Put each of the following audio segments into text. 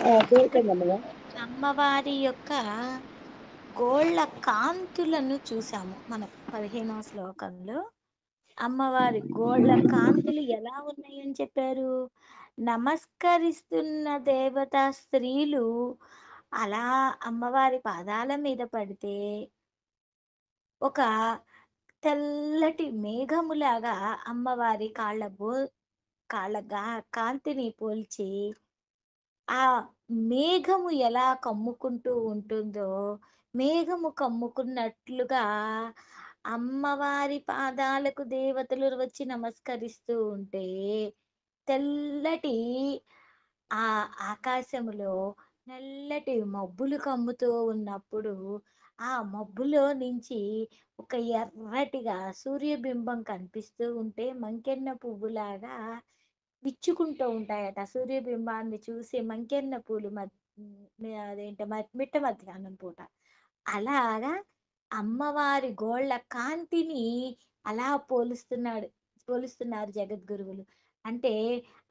పేర్కొందమ్మా. అమ్మవారి యొక్క గోళ్ళ కాంతులను చూసాము మనం 15వ శ్లోకంలో. అమ్మవారి గోళ్ళ కాంతులు ఎలా ఉన్నాయని చెప్పారు? నమస్కరిస్తున్న దేవతా స్త్రీలు అలా అమ్మవారి పాదాల మీద పడితే ఒక తెల్లటి మేఘములాగా అమ్మవారి కాళ్ళ కాంతిని పోల్చి ఆ మేఘము ఎలా కమ్ముకుంటూ ఉంటుందో, మేఘము కమ్ముకున్నట్లుగా అమ్మవారి పాదాలకు దేవతలు వచ్చి నమస్కరిస్తూ ఉంటే, తెల్లటి ఆ ఆకాశములో నల్లటి మబ్బులు కమ్ముతూ ఉన్నప్పుడు, ఆ మబ్బులో నుంచి ఒక ఎర్రటిగా సూర్యబింబం కనిపిస్తూ ఉంటే, మంకెన్న పువ్వులాగా విచ్చుకుంటూ ఉంటాయట. సూర్యబింబాన్ని చూసి మంకెన్న పూలు మిట్ట మధ్యాహ్నం పూట. అలాగా అమ్మవారి గోళ్ళ కాంతిని అలా పోలుస్తున్నారు జగద్గురువులు. అంటే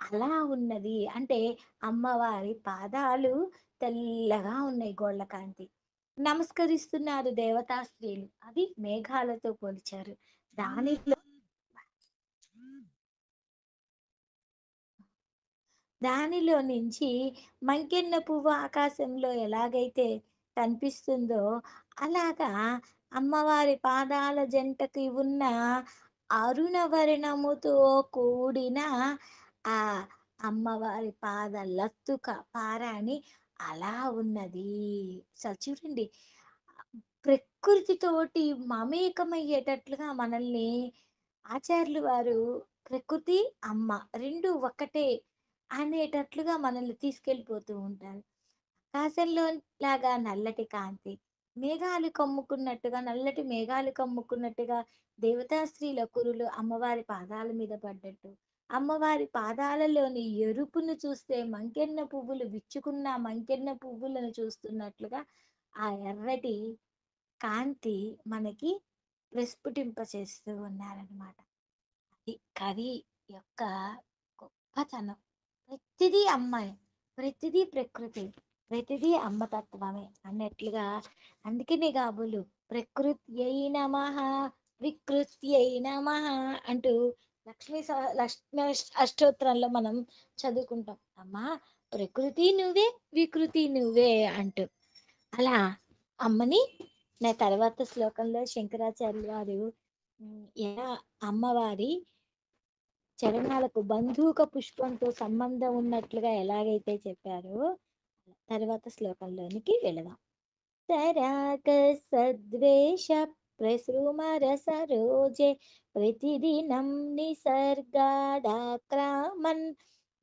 అలా ఉన్నది. అంటే అమ్మవారి పాదాలు తెల్లగా ఉన్నాయి గోళ్ళ కాంతి. నమస్కరిస్తున్నారు దేవతా స్త్రీలు. అది మేఘాలతో పోల్చారు. దానిలో దానిలో నుంచి మంకెన్న పువ్వు ఆకాశంలో ఎలాగైతే కనిపిస్తుందో, అలాగా అమ్మవారి పాదాల జంటకి ఉన్న అరుణవర్ణముతో కూడిన ఆ అమ్మవారి పాద లత్తుక పారాణి అలా ఉన్నది. చూడండి, ప్రకృతితోటి మమేకమయ్యేటట్లుగా మనల్ని ఆచార్యులు వారు ప్రకృతి, అమ్మ 2 ఒక్కటే అనేటట్లుగా మనల్ని తీసుకెళ్ళిపోతూ ఉంటారు. ఆకాశంలో లాగా నల్లటి కాంతి, మేఘాలు కమ్ముకున్నట్టుగా, నల్లటి మేఘాలు కమ్ముకున్నట్టుగా దేవతాశ్రీల కురులు అమ్మవారి పాదాల మీద పడ్డట్టు, అమ్మవారి పాదాలలోని ఎరుపును చూస్తే మంకెన్న పువ్వులు విచ్చుకున్న మంకెన్న పువ్వులను చూస్తున్నట్లుగా ఆ ఎర్రటి కాంతి మనకి ప్రస్ఫుటింపచేస్తూ ఉన్నారనమాట. అది కవి యొక్క గొప్పతనం. ప్రతిదీ అమ్మాయి, ప్రతిదీ ప్రకృతి, ప్రతిదీ అమ్మతత్వమే అన్నట్లుగా. అందుకనే కాబోలు ప్రకృత్యై నమః, వికృత్యై నమః అంటూ లక్ష్మీ అష్టోత్తరంలో మనం చదువుకుంటాం. అమ్మా ప్రకృతి నువ్వే, వికృతి నువ్వే అంటూ. అలా అమ్మని నా తర్వాత శ్లోకంలో శంకరాచార్యులు వారు ఎలా అమ్మవారి చరణాలకు బంధూక పుష్పంతో సంబంధం ఉన్నట్లుగా ఎలాగైతే చెప్పారో, తర్వాత శ్లోకంలోనికి వెళదాం. సరాగ సద్వేష ప్రసృమర సరోజే ప్రతిదినం నిసర్గాడాక్రామన్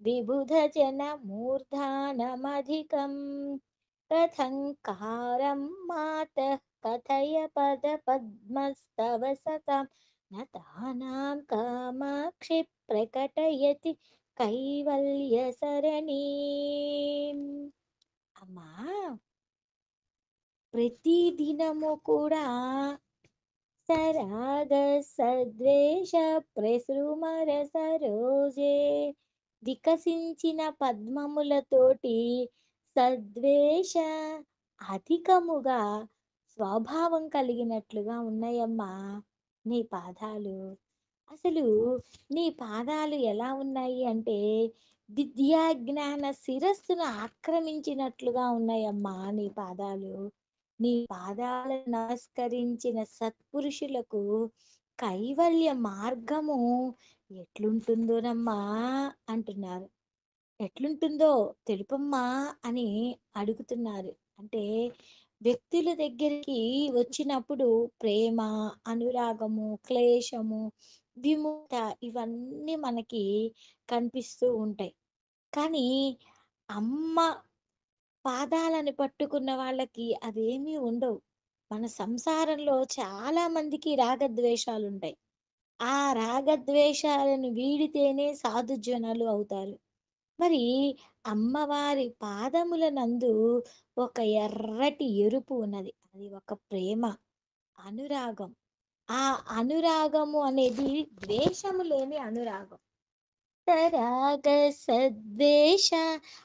విబుధ జన మూర్ధానమధికం కథంకారం మాతః కథయ పద పద్మస్తవ సతాం నతానాం కామాక్షి ప్రకటయతి కైవల్య సరణీ. అమ్మా ప్రతి దినము కూడా సరాగ సద్వేష ప్రసృమర సరోజే వికసించిన పద్మములతోటి సద్వేష అధికముగా స్వభావం కలిగినట్లుగా ఉన్నాయమ్మా నీ పాదాలు. అసలు నీ పాదాలు ఎలా ఉన్నాయి అంటే విద్యా జ్ఞాన శిరస్సును ఆక్రమించినట్లుగా ఉన్నాయమ్మా నీ పాదాలు. నీ పాదాలను నమస్కరించిన సత్పురుషులకు కైవల్య మార్గము ఎట్లుంటుందోనమ్మా అంటున్నారు. ఎట్లుంటుందో తెలుపమ్మా అని అడుగుతున్నారు. అంటే వ్యక్తుల దగ్గరికి వచ్చినప్పుడు ప్రేమ, అనురాగము, క్లేశము, విముక్త ఇవన్నీ మనకి కనిపిస్తూ ఉంటాయి. కానీ అమ్మ పాదాలను పట్టుకున్న వాళ్ళకి అవేమీ ఉండవు. మన సంసారంలో చాలా మందికి రాగద్వేషాలు ఉంటాయి. ఆ రాగద్వేషాలను వీడితేనే సాధుజనులు అవుతారు. మరి అమ్మవారి పాదముల నందు ఒక ఎర్రటి ఎరుపు ఉన్నది. అది ఒక ప్రేమ, అనురాగం. ఆ అనురాగము అనేది ద్వేషము లేని అనురాగం. రాగ సద్వేష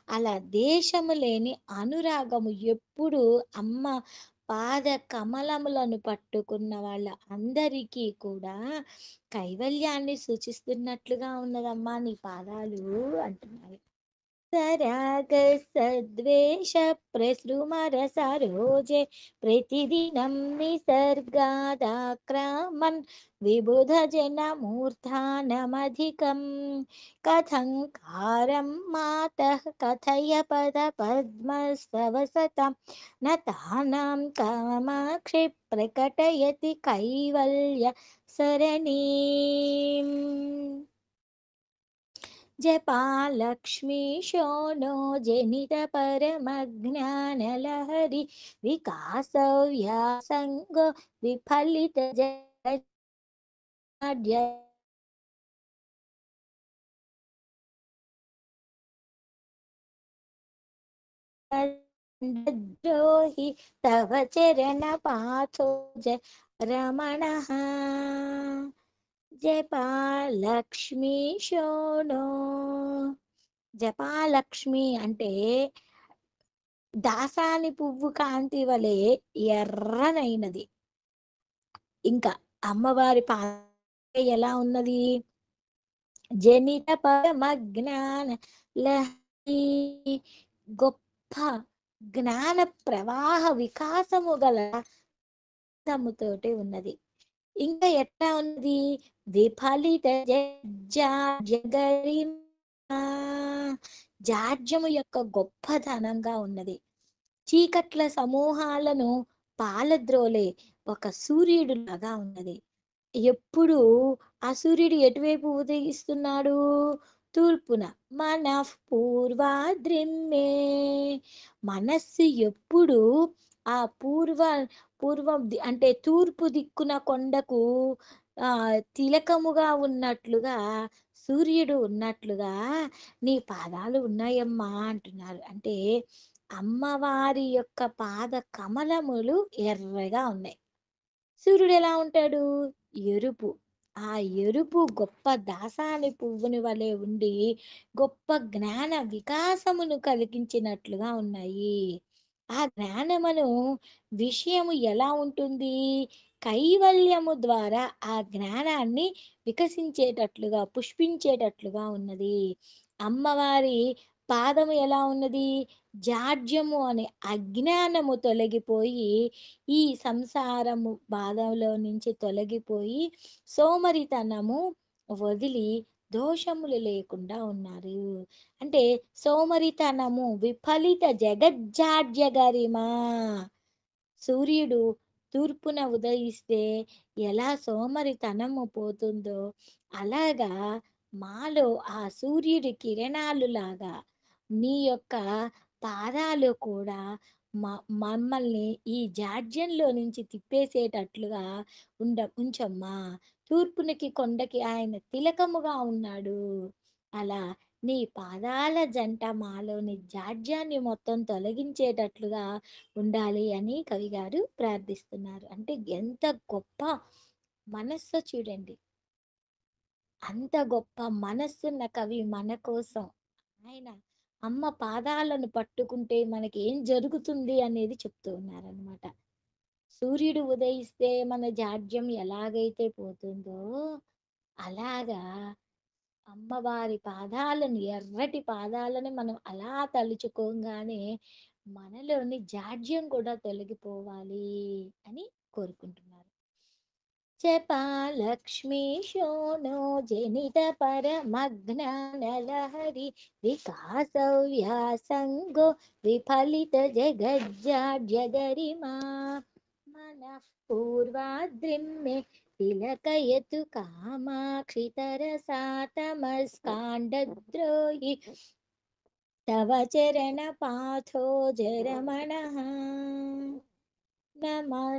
అలా దేశము లేని అనురాగము ఎప్పుడు అమ్మ పాద కమలములను పట్టుకున్న వాళ్ళ అందరికీ కూడా కైవల్యాన్ని సూచిస్తున్నట్లుగా ఉన్నదమ్మా నీ పాదాలు అంటున్నారు. సరాగ సద్వేష ప్రసృమర సరోజే ప్రతిదినం నిసర్గాదాక్రమన్ విబుధ జన మూర్ధానమధికం కథం కారం మాతః కథయ పద పద్మస్తవసతం నతానాం కామాక్షి ప్రకటయతి కైవల్య సరణీం జపాలక్ష్మీశో नो జనిత పరమజ్ఞానలహరి వికాస వ్యాసంగో విఫలిత జాడ్య ద్రోహి తవ చరణ పాథో రమణ జపాలక్ష్మీ శోణో జపాలక్ష్మి అంటే దాసాని పువ్వు కాంతి వలె ఎర్రనైనది. ఇంకా అమ్మవారి ఎలా ఉన్నది? జనిత పరమజ్ఞాన లహరి గొప్ప జ్ఞాన ప్రవాహ వికాసము గల తోటి ఉన్నది. ఇంకా ఎట్లా ఉన్నది? విఫలిత జాడ్యము యొక్క గొప్పతనంగా ఉన్నది. చీకట్ల సమూహాలను పాలద్రోలే ఒక సూర్యుడు లాగా ఉన్నది. ఎప్పుడు ఆ సూర్యుడు ఎటువైపు ఉదయిస్తున్నాడు? తూర్పున. మనః పూర్వాద్రిమ్మే మనస్సు ఎప్పుడు ఆ పూర్వం అంటే తూర్పు దిక్కున కొండకు తిలకముగా ఉన్నట్లుగా సూర్యుడు ఉన్నట్లుగా నీ పాదాలు ఉన్నాయమ్మా అంటున్నారు. అంటే అమ్మవారి యొక్క పాద కమలములు ఎర్రగా ఉన్నాయి. సూర్యుడు ఎలా ఉంటాడు? ఎరుపు. ఆ ఎరుపు గొప్ప దాసాని పువ్వుని వలె ఉండి గొప్ప జ్ఞాన వికాసమును కలిగించినట్లుగా ఉన్నాయి. ఆ జ్ఞానమును విషయము ఎలా ఉంటుంది? కైవల్యము ద్వారా ఆ జ్ఞానాన్ని వికసించేటట్లుగా పుష్పించేటట్లుగా ఉన్నది. అమ్మవారి పాదము ఎలా ఉన్నది? జాడ్యము అనే అజ్ఞానము తొలగిపోయి ఈ సంసారము బాధలో నుంచి తొలగిపోయి సోమరితనము వదిలి దోషములు లేకుండా ఉన్నారు. అంటే సోమరితనము విఫలిత జగజ్జాడ్య గరిమా సూర్యుడు తూర్పున ఉదయిస్తే ఎలా సోమరితనము పోతుందో అలాగా మాలో ఆ సూర్యుడి కిరణాలు లాగా నీ యొక్క పాదాలు కూడా మమ్మల్ని ఈ జాడ్యంలో నుంచి తిప్పేసేటట్లుగా ఉంచమ్మా. తూర్పునికి కొండకి ఆయన తిలకముగా ఉన్నాడు. అలా నీ పాదాల జంట మాలోని జాడ్యాన్ని మొత్తం తొలగించేటట్లుగా ఉండాలి అని కవి గారు ప్రార్థిస్తున్నారు. అంటే ఎంత గొప్ప మనస్సు చూడండి. అంత గొప్ప మనస్సున్న కవి మన కోసం ఆయన అమ్మ పాదాలను పట్టుకుంటే మనకి ఏం జరుగుతుంది అనేది చెప్తూ ఉన్నారనమాట. సూర్యుడు ఉదయిస్తే మన జాడ్యం ఎలాగైతే పోతుందో అలాగా అమ్మవారి పాదాలను ఎర్రటి పాదాలను మనం అలా తలుచుకోగానే మనలోని జాడ్యం కూడా తొలగిపోవాలి అని కోరుకుంటున్నారు. జపాలక్ష్మీశో नो జనిత పరమజ్ఞానలహరి వికాస వ్యాసంగో విఫలిత జగజ్జాడ్యగరిమా మనః పూర్వాద్రిమ్మే తిలకయతు కామాక్షి తరసా తమస్కాండద్రోహి తవ చరణ పాథో జరమణః నమః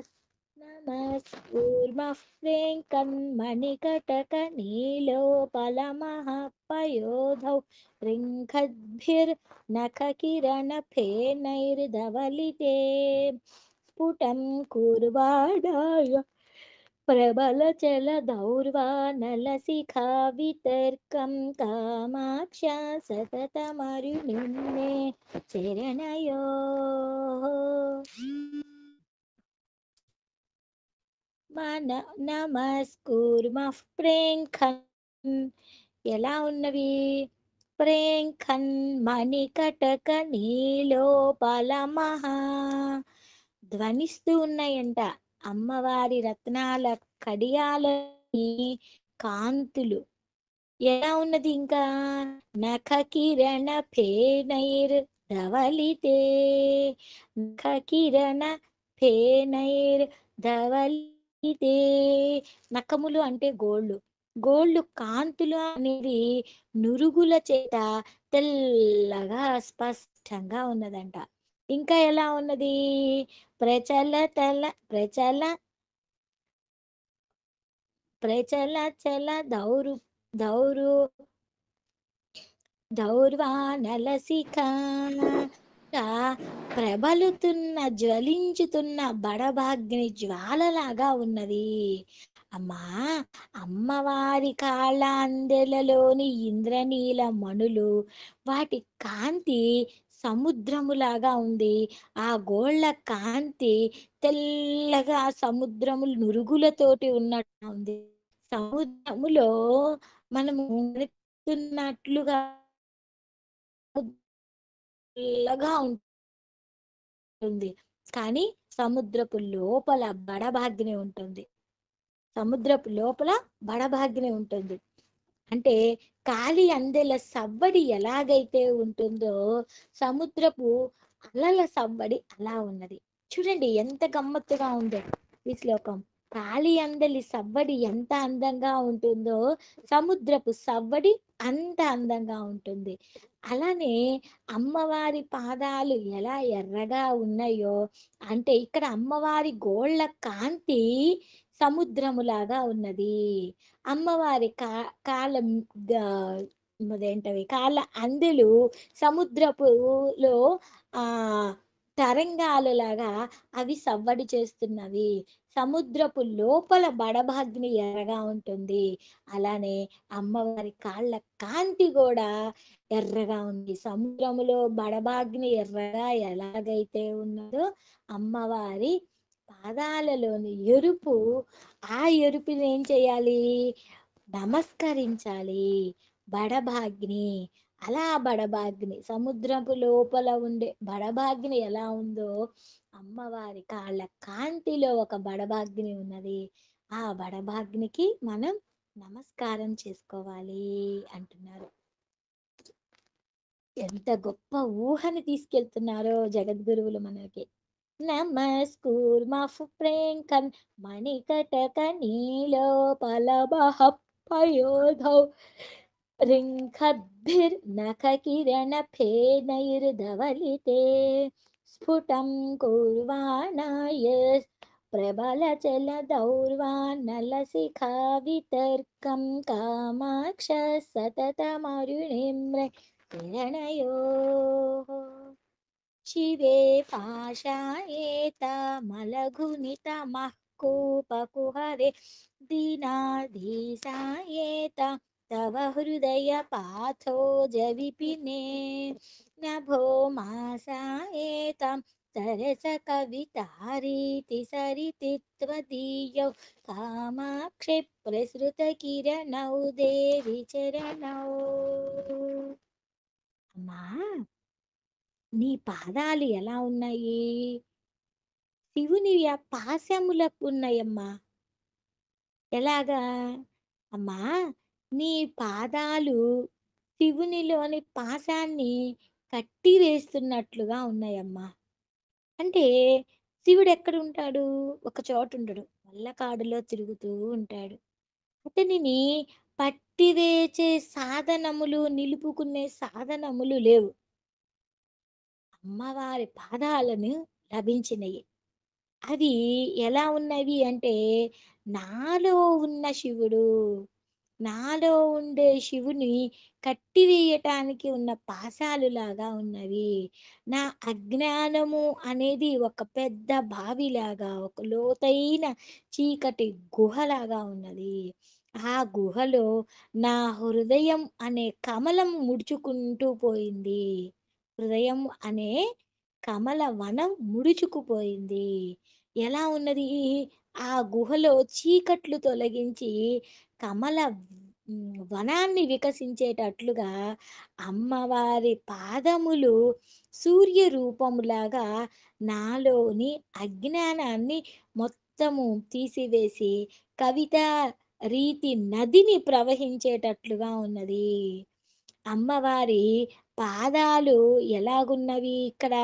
నమస్కూర్మః वेङ्कन्मणिकटकनीलोपलमः पयोधौ रिङ्खद्भिर्नखकिरणफेनैर्धवलिते स्फुटं कुर्वाडाय ప్రబలచల దౌర్వానలశిఖా వితర్కం కామాక్ష సతతమరుణిన్నే చరణయో మన నమస్కూర్మః ప్రేంఖన్ ఎలా ఉన్నవి ప్రేంఖన్ మణికటక నీలోపలమహ ధ్వనిస్తూ ఉన్నాయంట అమ్మవారి రత్నాల కడియాలని కాంతులు ఎలా ఉన్నది ఇంకా నఖ కిరణ ఫేనైర్ ధవలితే నఖ కిరణ ఫేనైర్ ధవలితే నఖములు అంటే గోళ్ళు గోళ్ళు కాంతులు అనేది నురుగుల చేత తెల్లగా స్పష్టంగా ఉన్నదంట ఇంకా ఎలా ఉన్నది ప్రచల ప్రచల చల దౌరు దౌర్వానలసిక ప్రబలుతున్న జ్వలించుతున్న బడబాగ్ని జ్వాలలాగా ఉన్నది అమ్మా అమ్మవారి కాళ్ళాందెలలోని ఇంద్రనీల మణులు వాటి కాంతి సముద్రములాగా ఉంది ఆ గోళ్ళ కాంతి తెల్లగా సముద్రములు నురుగులతోటి ఉన్నట్టు ఉంది సముద్రములో మనము ఉన్నట్లుగా తెల్లగా ఉంటుంది కానీ సముద్రపు లోపల బడభాగ్ని ఉంటుంది సముద్రపు లోపల బడభాగ్ని ఉంటుంది అంటే కాలి అందెల సవ్వడి ఎలాగైతే ఉంటుందో సముద్రపు అలల సవ్వడి అలా ఉన్నది చూడండి ఎంత గమ్మత్తుగా ఉందో ఈ శ్లోకం కాలి అందలి సవ్వడి ఎంత అందంగా ఉంటుందో సముద్రపు సవ్వడి అంత అందంగా ఉంటుంది అలానే అమ్మవారి పాదాలు ఎలా ఎర్రగా ఉన్నాయో అంటే ఇక్కడ అమ్మవారి గోళ్ళ కాంతి సముద్రములాగా ఉన్నది అమ్మవారి కాలం అదేంటవి కాళ్ళ అందెలు సముద్రపులో ఆ తరంగాలలాగా అవి సవ్వడి చేస్తున్నవి సముద్రపు లోపల బడభాగ్ని ఎర్రగా ఉంటుంది అలానే అమ్మవారి కాళ్ళ కాంతి కూడా ఎర్రగా ఉంది సముద్రములో బడభాగ్ని ఎర్రగా ఎలాగైతే ఉన్నదో అమ్మవారి పాదాలలోని ఎరుపు ఆ ఎరుపుని ఏం చేయాలి నమస్కరించాలి బడభాగ్ని అలా బడభాగ్ని సముద్రపు లోపల ఉండే బడభాగ్ని ఎలా ఉందో అమ్మవారి కాళ్ళ కాంతిలో ఒక బడభాగ్ని ఉన్నది ఆ బడభాగ్నికి మనం నమస్కారం చేసుకోవాలి అంటున్నారు ఎంత గొప్ప ఊహని తీసుకెళ్తున్నారో జగద్గురువులు మనకి నమస్కూర్మః ప్రేంకన్ మణికటక నీలోపలమః పయోధౌ రింఖద్భిర్నఖకిరణఫేనైర్ధవలితే స్ఫుటం కుర్వాణాయ ప్రబలచలదౌర్వానలశిఖా వితర్కం కామాక్ష సతతమరుణిమ్ర కిరణయోః శివే పాశాయేతమలఘునితమః కూపకుహరే దీనాధీశాయేత తవ హృదయ పాథోజ విపినే నభో మాసాయేతం సరస కవితారీతి సరితి త్వదీయౌ కామాక్షి ప్రసృత కిరణౌ దేవి చరణౌ అమ్మా నీ పాదాలు ఎలా ఉన్నాయి శివుని పాశములకు ఉన్నాయమ్మా ఎలాగా అమ్మా నీ పాదాలు శివునిలోని పాశాన్ని కట్టి వేస్తున్నట్లుగా ఉన్నాయమ్మా అంటే శివుడు ఎక్కడ ఉంటాడు ఒక చోట ఉండడు వల్లకాడులో తిరుగుతూ ఉంటాడు అతనిని పట్టివేచే సాధనములు నిలుపుకునే సాధనములు లేవు అమ్మవారి పాదాలను లభించినవి అవి ఎలా ఉన్నవి అంటే నాలో ఉన్న శివుడు నాలో ఉండే శివుని కట్టివేయటానికి ఉన్న పాశాలులాగా ఉన్నవి. నా అజ్ఞానము అనేది ఒక పెద్ద బావిలాగా, ఒక లోతైన చీకటి గుహలాగా ఉన్నది. ఆ గుహలో నా హృదయం అనే కమలం ముడుచుకుంటూ పోయింది. హృదయం అనే కమల వనం ముడుచుకుపోయింది. ఎలా ఉన్నది? ఆ గుహలో చీకట్లు తొలగించి కమల వనాన్ని వికసించేటట్లుగా అమ్మవారి పాదములు సూర్య రూపములాగా నాలోని అజ్ఞానాన్ని మొత్తము తీసివేసి కవిత రీతి నదిని ప్రవహించేటట్లుగా ఉన్నది. అమ్మవారి పాదాలు ఎలాగున్నవి ఇక్కడ?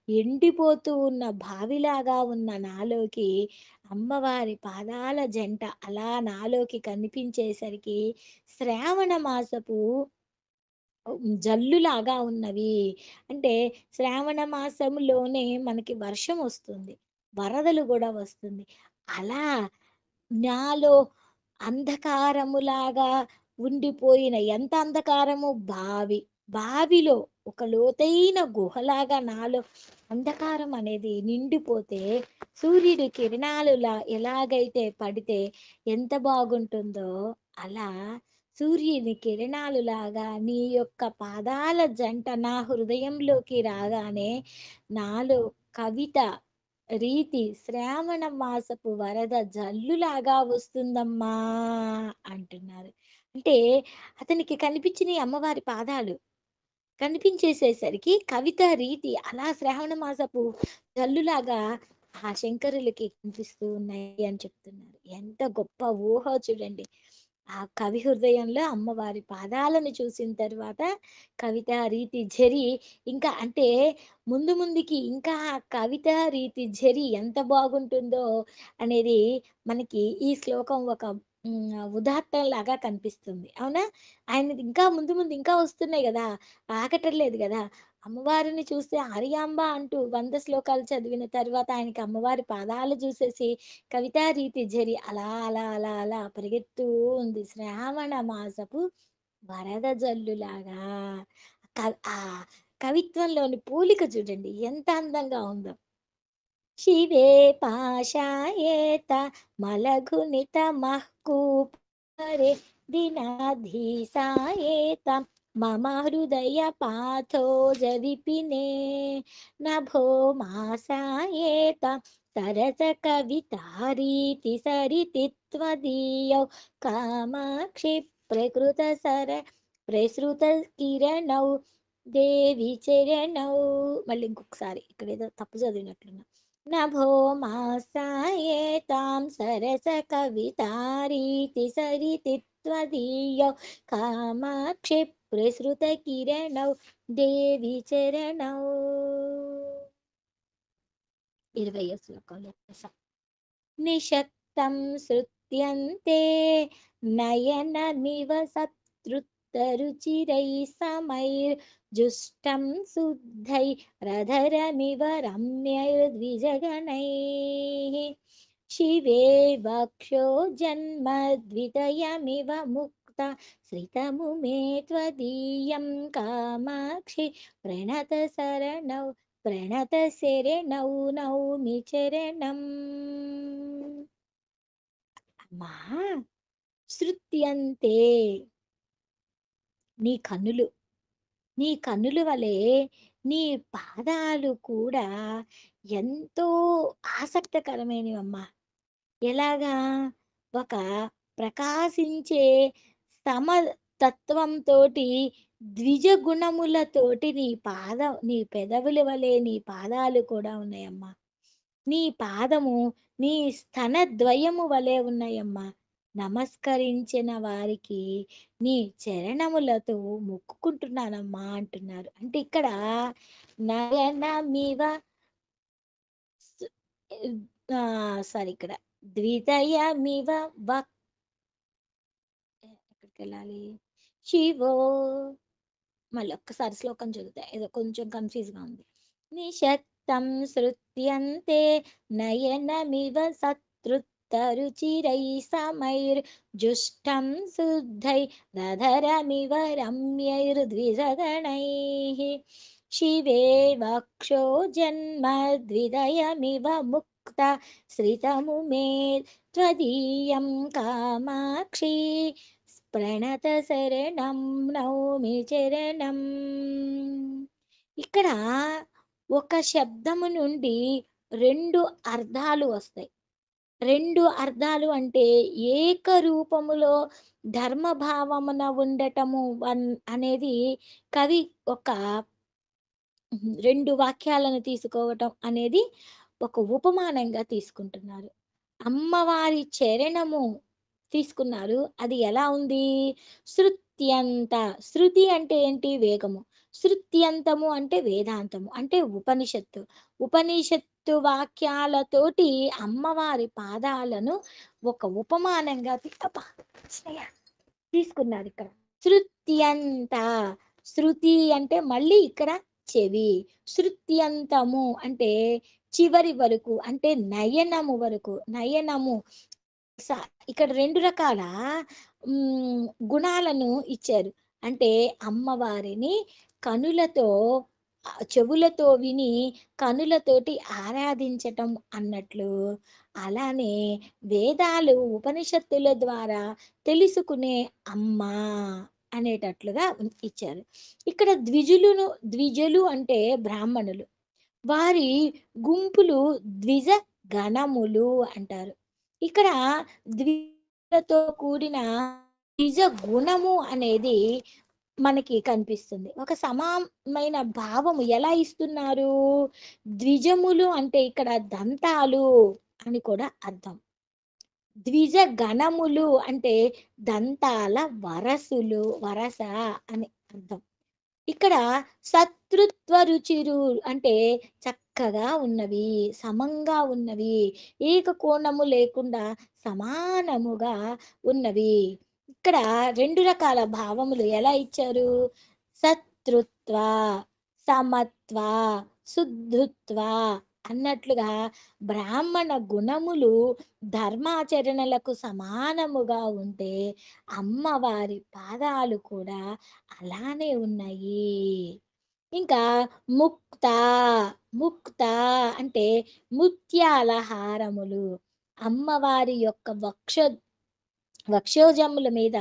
ఎండిపోతూ ఉన్న బావిలాగా ఉన్న నాలోకి అమ్మవారి పాదాల జంట అలా నాలోకి కనిపించేసరికి శ్రావణ మాసపు జల్లులాగా ఉన్నవి. అంటే శ్రావణ మాసంలోనే మనకి వర్షం వస్తుంది. వరదలు గూడా వస్తుంది. అలా నాలో అంధకారములాగా ఉండిపోయిన ఎంత అంధకారము బావి. బావిలో ఒక లోతైన గుహలాగా నాలో అంధకారం అనేది నిండిపోతే సూర్యుడి కిరణాలులా ఎలాగైతే పడితే ఎంత బాగుంటుందో అలా సూర్యుని కిరణాలులాగా నీ యొక్క పాదాల జంట నా హృదయంలోకి రాగానే నాలో కవిత రీతి శ్రావణ మాసపు వరద జల్లులాగా వస్తుందమ్మా అంటున్నారు. అంటే అతనికి కనిపించినయి అమ్మవారి పాదాలు. కనిపించేసేసరికి కవిత రీతి అలా శ్రావణ మాసపు జల్లులాగా ఆ శంకరులకి కనిపిస్తూ ఉన్నాయి అని చెప్తున్నారు. ఎంత గొప్ప ఊహో చూడండి. ఆ కవి హృదయంలో అమ్మవారి పాదాలను చూసిన తర్వాత కవిత రీతి ఝరి ఇంకా అంటే ముందు ముందుకి ఇంకా ఆ కవిత రీతి ఝరి ఎంత బాగుంటుందో అనేది మనకి ఈ శ్లోకం ఒక ఉదాత్తలాగా కనిపిస్తుంది. అవునా? ఆయనది ఇంకా ముందు ముందు ఇంకా వస్తున్నాయి గదా! ఆగటం గదా! అమ్మవారిని చూస్తే ఆర్యాంబ అంటూ 100 శ్లోకాలు చదివిన తర్వాత ఆయనకి అమ్మవారి పాదాలు చూసేసి కవితా రీతి జరి అలా అలా అలా అలా పరిగెత్తూ ఉంది. శ్రావణ మాసపు వరద జల్లులాగా. ఆ కవిత్వంలోని పోలిక చూడండి ఎంత అందంగా ఉందో. శివే పాశాయేత మలఘునితమః కూపరే దినాధీసాయేత మమ హృదయ పాథోజ విపినే నభో మాసాయేత సరస కవితారీతి సరితి త్వదీయౌ కామాక్షి ప్రకృత సర ప్రసృత కిరణౌ దేవి చరణౌ మళ్ళీ ఇంకొకసారి ఇక్కడ ఏదో తప్పు చదివినట్లున్నా నభో మాసాయేతాం సరస కవితారీతి సరితి త్వదీయౌ కామాక్షి ప్రసృత కిరణౌ దేవి చరణౌ 20వ శ్లోకంలో నిషక్తం శృత్యంతే నయనమివ సత్కృతరుచిరై సమైర్జుష్టం శుద్ధై రధరమివ రమ్యైర్ద్విజగణైః శివే వక్షో జన్మద్వితయమివ ముక్త శ్రితము మే త్వదీయం కామాక్షి ప్రణతశరణౌ ప్రణతశరణౌ నౌమి చరణం. అమ్మా శృత్యంతే నీ కన్నులు నీ కన్నుల వలె నీ పాదాలు కూడా ఎంతో ఆసక్తికరమైనవమ్మా. ఎలాగా? ఒక ప్రకాశించే సమతత్వంతోటి ద్విజ గుణములతోటి నీ పెదవుల వలె నీ పాదాలు కూడా ఉన్నాయమ్మా. నీ పాదము నీ స్తనద్వయము వలె ఉన్నాయమ్మా. నమస్కరించిన వారికి నీ చరణములతో మొక్కుకుంటున్నానమ్మా అంటున్నారు. అంటే ఇక్కడ నయనమివ స్ సారీ ఇక్కడ ద్వితయమివ వక్ ఎక్కడికెళ్ళాలి? శివో మళ్ళీ ఒక్కసారి శ్లోకం చదువుతా. ఏదో కొంచెం కన్‌ఫ్యూజ్‌గా ఉంది. నిషక్తం శృత్యంతే నయనమివ సత్కృత सत्रत्तरुचिरैः समैर्जुष्टं शुद्धैरधरमिव रम्यैर्द्विजगणैः शिवे वक्षो जन्मद्विदयमिव मुक्ता श्रितमुमे त्वदीयं कामाक्षी ప్రణతశరణం నౌమి చరణం. ఇక్కడ ఒక శబ్దము నుండి 2 అర్థాలు వస్తాయి. 2 అర్థాలు అంటే ఏకరూపములో ధర్మభావమున ఉండటము అనేది కవి ఒక 2 వాక్యాలను తీసుకోవటం అనేది ఒక ఉపమానంగా తీసుకుంటున్నారు. అమ్మవారి చరణము తీసుకున్నారు. అది ఎలా ఉంది? శృత్యంత. శృతి అంటే ఏంటి? వేగము. శృత్యంతము అంటే వేదాంతము. అంటే ఉపనిషత్తు. ఉపనిషత్తు వాక్యాలతోటి అమ్మవారి పాదాలను ఒక ఉపమానంగా అబ్బా! స్నేహ తీసుకున్నారిక్కడ. శృత్యంత. శృతి అంటే మళ్ళీ ఇక్కడ చెవి. శృత్యంతము అంటే చివరి వరకు అంటే నయనము వరకు. నయనము స ఇక్కడ 2 రకాల గుణాలను ఇచ్చారు. అంటే అమ్మవారిని కనులతో చెవులతో విని కనులతోటి ఆరాధించటం అన్నట్లు, అలానే వేదాలు ఉపనిషత్తుల ద్వారా తెలుసుకునే అమ్మ అనేటట్లుగా ఇచ్చారు. ఇక్కడ ద్విజులు అంటే బ్రాహ్మణులు. వారి గుంపులు ద్విజ గణములు అంటారు. ఇక్కడ ద్విజతో కూడిన ద్విజ గుణము అనేది మనకి కనిపిస్తుంది. ఒక సమానమైన భావము ఎలా ఇస్తున్నారు? ద్విజములు అంటే ఇక్కడ దంతాలు అని కూడా అర్థం. ద్విజ గణములు అంటే దంతాల వరస అని అర్థం. ఇక్కడ శత్రుత్వ రుచిరు అంటే చక్కగా ఉన్నవి, సమంగా ఉన్నవి, ఏకకోణము లేకుండా సమానముగా ఉన్నవి. ఇక్కడ 2 రకాల భావములు ఎలా ఇచ్చారు? శత్రుత్వ, సమత్వ, శుద్ధుత్వ అన్నట్లుగా బ్రాహ్మణ గుణములు ధర్మాచరణలకు సమానముగా ఉంటే అమ్మవారి పాదాలు కూడా అలానే ఉన్నాయి. ఇంకా ముక్త. ముక్త అంటే ముత్యాల హారములు. అమ్మవారి యొక్క వక్షోజముల మీద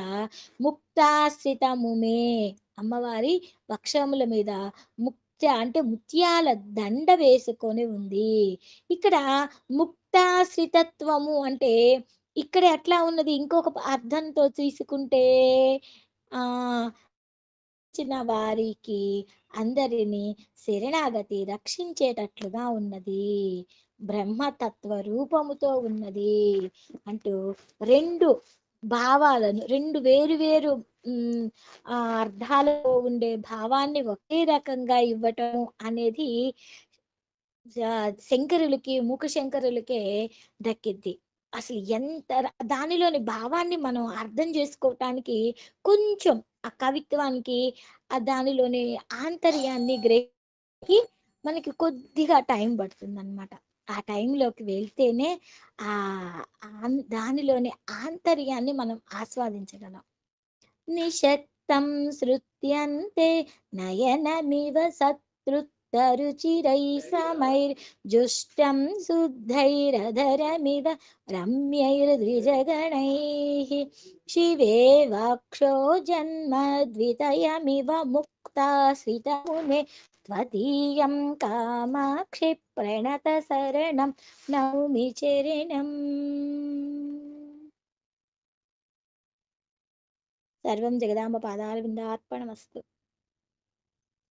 ముక్తాశ్రితముమే. అమ్మవారి వక్షముల మీద అంటే ముత్యాల దండ వేసుకొని ఉంది. ఇక్కడ ముక్తాశ్రితత్వము అంటే ఇక్కడ ఎట్లా ఉన్నది? ఇంకొక అర్థంతో తీసుకుంటే ఆ చిన్న వారికి అందరినీ శరణాగతి రక్షించేటట్లుగా ఉన్నది. బ్రహ్మతత్వ రూపముతో ఉన్నది అంటూ 2 భావాలను 2 వేరు వేరు అర్థాలలో ఉండే భావాన్ని ఒకే రకంగా ఇవ్వటం అనేది శంకరులకి మూక శంకరులకే దక్కిద్ది. అసలు దానిలోని భావాన్ని మనం అర్థం చేసుకోవటానికి కొంచెం ఆ కవిత్వానికి దానిలోని ఆంతర్యాన్ని గ్రహించి మనకి కొద్దిగా టైం పడుతుందన్నమాట. ఆ టైంలోకి వెళ్తేనే ఆ దానిలోని ఆంతర్యాన్ని మనం ఆస్వాదించగలం. నిషక్తం శృత్యంతే నయనమివ శత్రుత్తరుచిరైసమైర్జుష్టం శుద్ధైరధరమివ రమ్యైర్ద్విజగణైః శివే వక్షో జన్మద్వితయమివ ముక్తాశ్రితమునే త్వదీయం కామాక్షి ప్రణతశరణం నౌమి చరణం. సర్వం జగదాంబ పాదారవిందార్పణమస్తు.